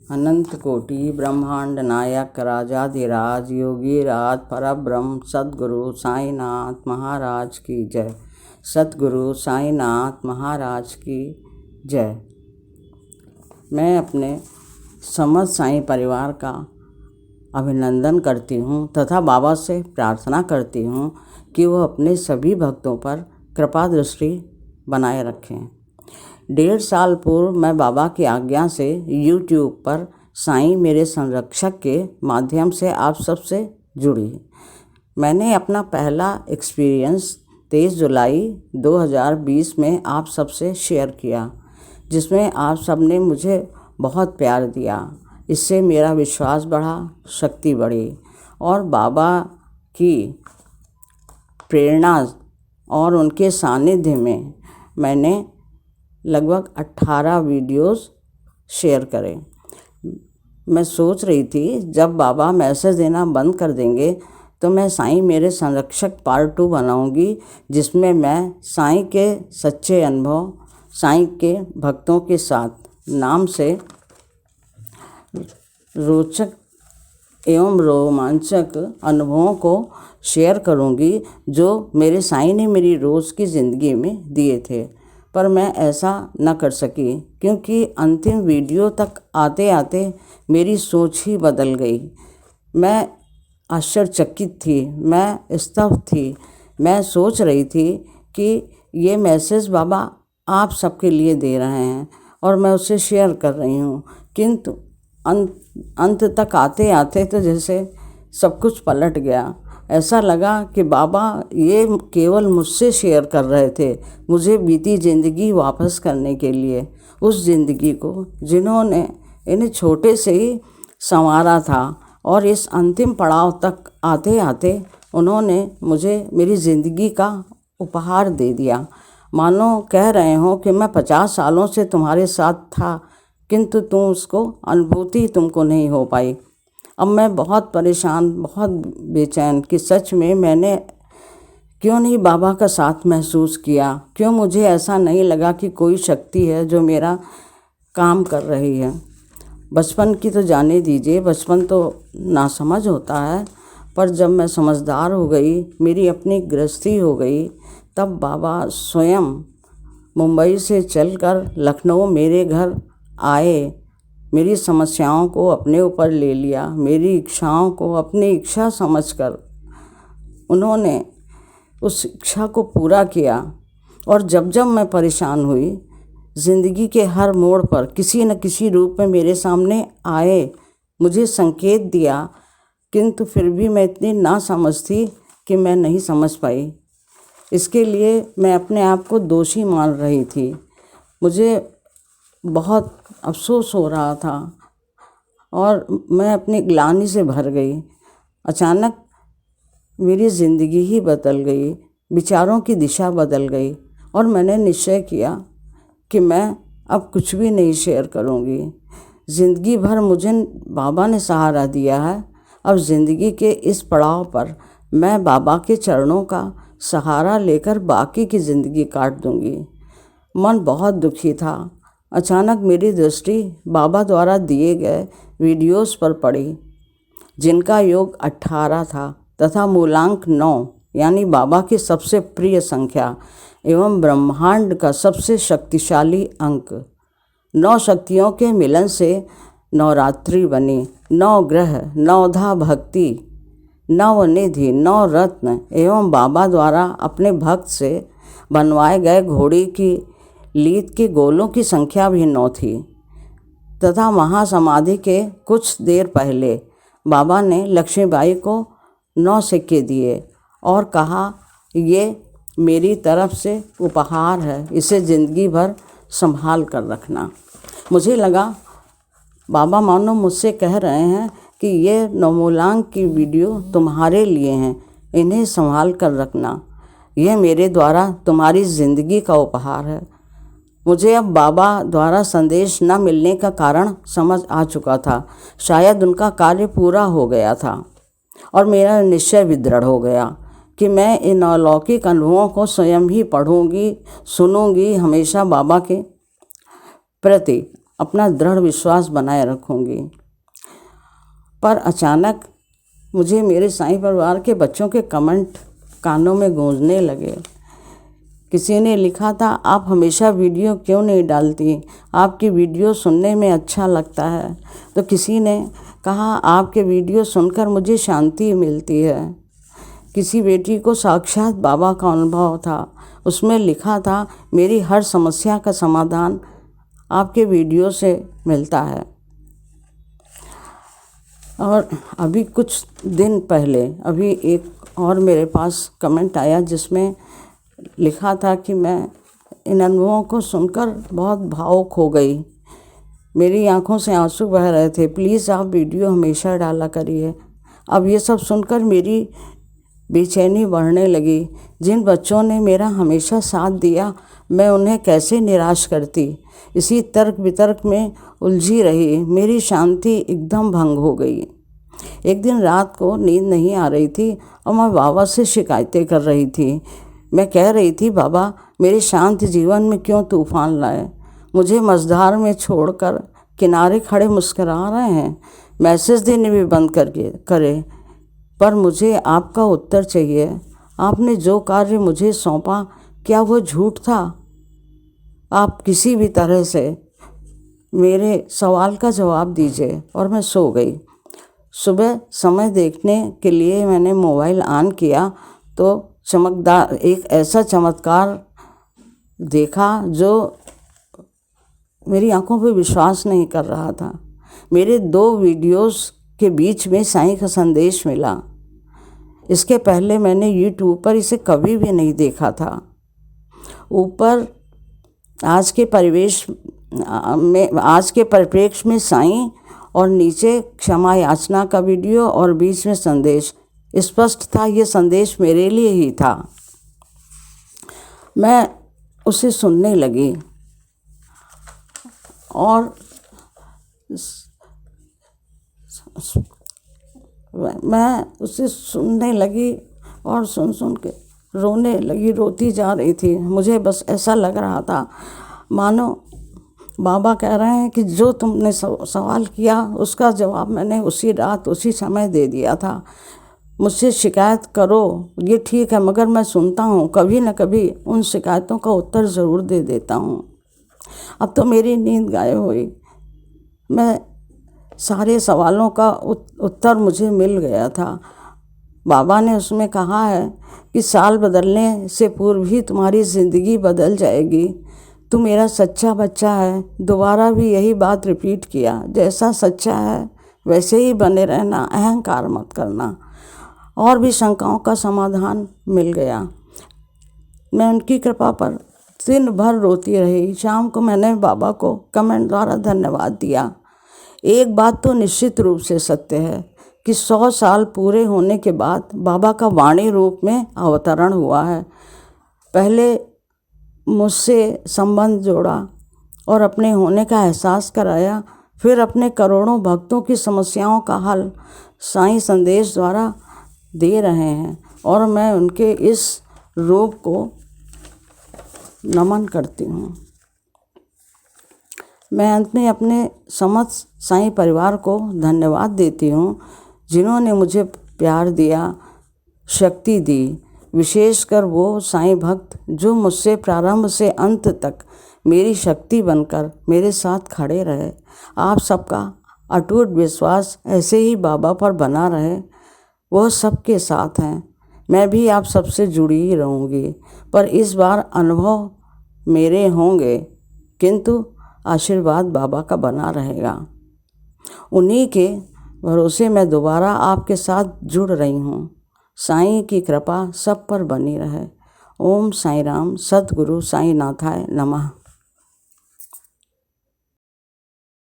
अनंत कोटि ब्रह्मांड नायक राजाधिराज योगीराज परब्रह्म सद्गुरु साईनाथ महाराज की जय। सद्गुरु साईनाथ महाराज की जय। मैं अपने समस्त साईं परिवार का अभिनंदन करती हूँ तथा बाबा से प्रार्थना करती हूँ कि वो अपने सभी भक्तों पर कृपा दृष्टि बनाए रखें। 1.5 साल पूर्व मैं बाबा की आज्ञा से YouTube पर साईं मेरे संरक्षक के माध्यम से आप सबसे जुड़ी। मैंने अपना पहला एक्सपीरियंस 23 जुलाई 2020 में आप सबसे शेयर किया, जिसमें आप सब ने मुझे बहुत प्यार दिया। इससे मेरा विश्वास बढ़ा, शक्ति बढ़ी और बाबा की प्रेरणा और उनके सानिध्य में मैंने लगभग 18 वीडियोस शेयर करे। मैं सोच रही थी जब बाबा मैसेज देना बंद कर देंगे तो मैं साईं मेरे संरक्षक पार्ट 2 बनाऊंगी, जिसमें मैं साईं के सच्चे अनुभव साईं के भक्तों के साथ नाम से रोचक एवं रोमांचक अनुभवों को शेयर करूंगी जो मेरे साईं ने मेरी रोज़ की ज़िंदगी में दिए थे। पर मैं ऐसा न कर सकी क्योंकि अंतिम वीडियो तक आते आते मेरी सोच ही बदल गई। मैं आश्चर्यचकित थी, मैं स्तब्ध थी। मैं सोच रही थी कि ये मैसेज बाबा आप सबके लिए दे रहे हैं और मैं उसे शेयर कर रही हूँ, किंतु अंत तक आते आते तो जैसे सब कुछ पलट गया। ऐसा लगा कि बाबा ये केवल मुझसे शेयर कर रहे थे, मुझे बीती ज़िंदगी वापस करने के लिए, उस ज़िंदगी को जिन्होंने इन्हें छोटे से ही संवारा था। और इस अंतिम पड़ाव तक आते आते उन्होंने मुझे मेरी ज़िंदगी का उपहार दे दिया। मानो कह रहे हो कि मैं 50 सालों से तुम्हारे साथ था, किंतु तुम उसको अनुभूति तुमको नहीं हो पाई। अब मैं बहुत परेशान, बहुत बेचैन कि सच में मैंने क्यों नहीं बाबा का साथ महसूस किया, क्यों मुझे ऐसा नहीं लगा कि कोई शक्ति है जो मेरा काम कर रही है। बचपन की तो जाने दीजिए, बचपन तो नासमझ होता है, पर जब मैं समझदार हो गई, मेरी अपनी गृहस्थी हो गई, तब बाबा स्वयं मुंबई से चलकर लखनऊ मेरे घर आए, मेरी समस्याओं को अपने ऊपर ले लिया, मेरी इच्छाओं को अपनी इच्छा समझकर उन्होंने उस इच्छा को पूरा किया। और जब जब मैं परेशान हुई, ज़िंदगी के हर मोड़ पर किसी न किसी रूप में मेरे सामने आए, मुझे संकेत दिया, किंतु फिर भी मैं इतनी ना समझ थी कि मैं नहीं समझ पाई। इसके लिए मैं अपने आप को दोषी मान रही थी। मुझे बहुत अफसोस हो रहा था और मैं अपनी ग्लानि से भर गई। अचानक मेरी ज़िंदगी ही बदल गई, विचारों की दिशा बदल गई और मैंने निश्चय किया कि मैं अब कुछ भी नहीं शेयर करूँगी। ज़िंदगी भर मुझे बाबा ने सहारा दिया है, अब ज़िंदगी के इस पड़ाव पर मैं बाबा के चरणों का सहारा लेकर बाकी की ज़िंदगी काट दूँगी। मन बहुत दुखी था। अचानक मेरी दृष्टि बाबा द्वारा दिए गए वीडियोस पर पड़ी, जिनका योग 18 था तथा मूलांक 9 यानी बाबा की सबसे प्रिय संख्या एवं ब्रह्मांड का सबसे शक्तिशाली अंक। 9 शक्तियों के मिलन से नवरात्रि बनी, 9 ग्रह, 9धा भक्ति, 9 निधि, 9 रत्न एवं बाबा द्वारा अपने भक्त से बनवाए गए घोड़ी की लीद के गोलों की संख्या भी 9 थी। तथा महासमाधि के कुछ देर पहले बाबा ने लक्ष्मीबाई को 9 सिक्के दिए और कहा, ये मेरी तरफ से उपहार है, इसे ज़िंदगी भर संभाल कर रखना। मुझे लगा बाबा मानो मुझसे कह रहे हैं कि ये नवमूलांक की वीडियो तुम्हारे लिए हैं, इन्हें संभाल कर रखना, यह मेरे द्वारा तुम्हारी ज़िंदगी का उपहार है। मुझे अब बाबा द्वारा संदेश न मिलने का कारण समझ आ चुका था। शायद उनका कार्य पूरा हो गया था और मेरा निश्चय भी दृढ़ हो गया कि मैं इन अलौकिक अनुभवों को स्वयं ही पढ़ूंगी, सुनूंगी, हमेशा बाबा के प्रति अपना दृढ़ विश्वास बनाए रखूँगी। पर अचानक मुझे मेरे साईं परिवार के बच्चों के कमेंट कानों में गूंजने लगे। किसी ने लिखा था, आप हमेशा वीडियो क्यों नहीं डालती, आपकी वीडियो सुनने में अच्छा लगता है। तो किसी ने कहा, आपके वीडियो सुनकर मुझे शांति मिलती है। किसी बेटी को साक्षात बाबा का अनुभव था, उसमें लिखा था, मेरी हर समस्या का समाधान आपके वीडियो से मिलता है। और अभी कुछ दिन पहले अभी एक और मेरे पास कमेंट आया जिसमें लिखा था कि मैं इन अनुभवों को सुनकर बहुत भावुक हो गई, मेरी आंखों से आंसू बह रहे थे, प्लीज़ आप वीडियो हमेशा डाला करिए। अब ये सब सुनकर मेरी बेचैनी बढ़ने लगी। जिन बच्चों ने मेरा हमेशा साथ दिया, मैं उन्हें कैसे निराश करती। इसी तर्क वितर्क में उलझी रही, मेरी शांति एकदम भंग हो गई। एक दिन रात को नींद नहीं आ रही थी और मैं बाबा से शिकायतें कर रही थी। मैं कह रही थी, बाबा मेरे शांत जीवन में क्यों तूफान लाए, मुझे मझधार में छोड़कर किनारे खड़े मुस्कुरा रहे हैं, मैसेज देने भी बंद करे। पर मुझे आपका उत्तर चाहिए। आपने जो कार्य मुझे सौंपा, क्या वो झूठ था? आप किसी भी तरह से मेरे सवाल का जवाब दीजिए। और मैं सो गई। सुबह समय देखने के लिए मैंने मोबाइल ऑन किया तो एक ऐसा चमत्कार देखा जो मेरी आंखों पे विश्वास नहीं कर रहा था। मेरे 2 वीडियोस के बीच में साईं का संदेश मिला। इसके पहले मैंने यूट्यूब पर इसे कभी भी नहीं देखा था। ऊपर आज के परिप्रेक्ष्य में साईं और नीचे क्षमा याचना का वीडियो और बीच में संदेश। स्पष्ट था ये संदेश मेरे लिए ही था। मैं उसे सुनने लगी और सुन के रोने लगी, रोती जा रही थी। मुझे बस ऐसा लग रहा था मानो बाबा कह रहे हैं कि जो तुमने सवाल किया उसका जवाब मैंने उसी रात उसी समय दे दिया था। मुझसे शिकायत करो ये ठीक है, मगर मैं सुनता हूँ, कभी न कभी उन शिकायतों का उत्तर ज़रूर दे देता हूँ। अब तो मेरी नींद गायब हुई। मैं सारे सवालों का उत्तर मुझे मिल गया था। बाबा ने उसमें कहा है कि साल बदलने से पूर्व ही तुम्हारी ज़िंदगी बदल जाएगी। तू मेरा सच्चा बच्चा है। दोबारा भी यही बात रिपीट किया, जैसा सच्चा है वैसे ही बने रहना, अहंकार मत करना। और भी शंकाओं का समाधान मिल गया। मैं उनकी कृपा पर दिन भर रोती रही। शाम को मैंने बाबा को कमेंट द्वारा धन्यवाद दिया। एक बात तो निश्चित रूप से सत्य है कि 100 साल पूरे होने के बाद बाबा का वाणी रूप में अवतरण हुआ है। पहले मुझसे संबंध जोड़ा और अपने होने का एहसास कराया, फिर अपने करोड़ों भक्तों की समस्याओं का हल साईं संदेश द्वारा दे रहे हैं और मैं उनके इस रूप को नमन करती हूँ। मैं अंत में अपने समस्त साईं परिवार को धन्यवाद देती हूँ जिन्होंने मुझे प्यार दिया, शक्ति दी, विशेषकर वो साईं भक्त जो मुझसे प्रारंभ से अंत तक मेरी शक्ति बनकर मेरे साथ खड़े रहे। आप सबका अटूट विश्वास ऐसे ही बाबा पर बना रहे। वह सबके साथ हैं। मैं भी आप सबसे जुड़ी ही रहूँगी, पर इस बार अनुभव मेरे होंगे किंतु आशीर्वाद बाबा का बना रहेगा। उन्हीं के भरोसे मैं दोबारा आपके साथ जुड़ रही हूँ। साईं की कृपा सब पर बनी रहे। ओम साईं राम। सद्गुरु साईं नाथाय नमः।